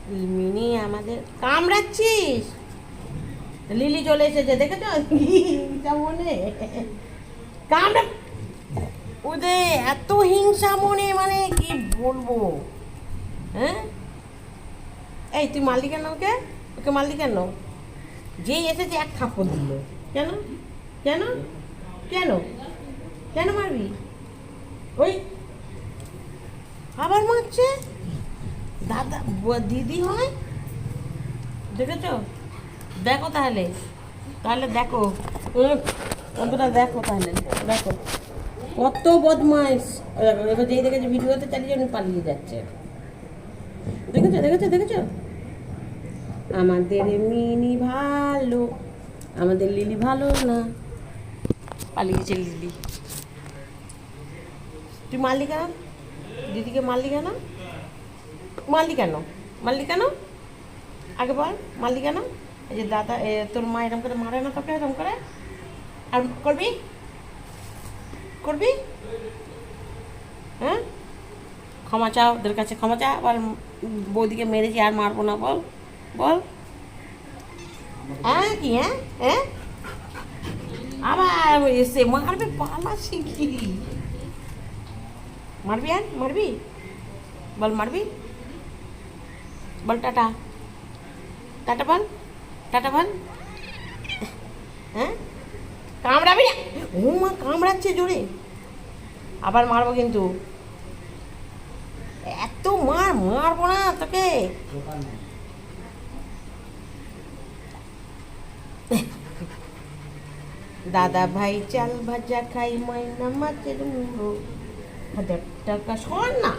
Mini আমাদের কামড়াচ্ছিস। Lily চলে এসেছে, দেখেছ? মনে কামড়া ওদের এত হিংসা মনে, মানে কি বলবো। হ্যাঁ, এই তুই মারলি কেন ওকে? ওকে মারলি কেন? যেই এসেছে এক থাপ্পড় দিল। কেন কেন কেন কেন মারবি? ওই আবার মারছে। দাদা দিদি হয়, দেখেছ? দেখো তাহলে, দেখো অন্তটা দেখো তাহলে, দেখো কত বদমাইশ। এবার যেই দেখেছে ভিডিওতে চালিয়ে উনি পালিয়ে যাচ্ছে। দেখেছো দেখেছো দেখেছো? আমাদের মিনি ভালো, আমাদের লিলি ভালো না, পালিয়েছে লিলি। তুই মারলি কেন দিদিকে? মারলি কেন? মারলি কেন? মারলি কেন? আগে বল, মারলি কেন? এই যে দাদা, তোর মা এরকম করে মারে না তোকে? এরকম করে আর করবি? করবি? হ্যাঁ, ক্ষমা চাও, ওদের কাছে ক্ষমা চা। বল বৌদিকে মেরেছি আর মারবো না, বল বল। হ্যাঁ কি? হ্যাঁ হ্যাঁ, আবার এসে মারবে, পালা শিখি। মারবি আর মারবি? বল মারবি? বল টাটা, টাটা বল, টাটা বল। হ্যাঁ, কামড়াবি না? ও মা, কামড়াচ্ছে জোরে। আবার মারবো কিন্তু। এত মারবো না তোকে। দাদা ভাই চাল ভাজা খাই, ময়না মাছের মুড়ো, 1000 টাকা। শোন না।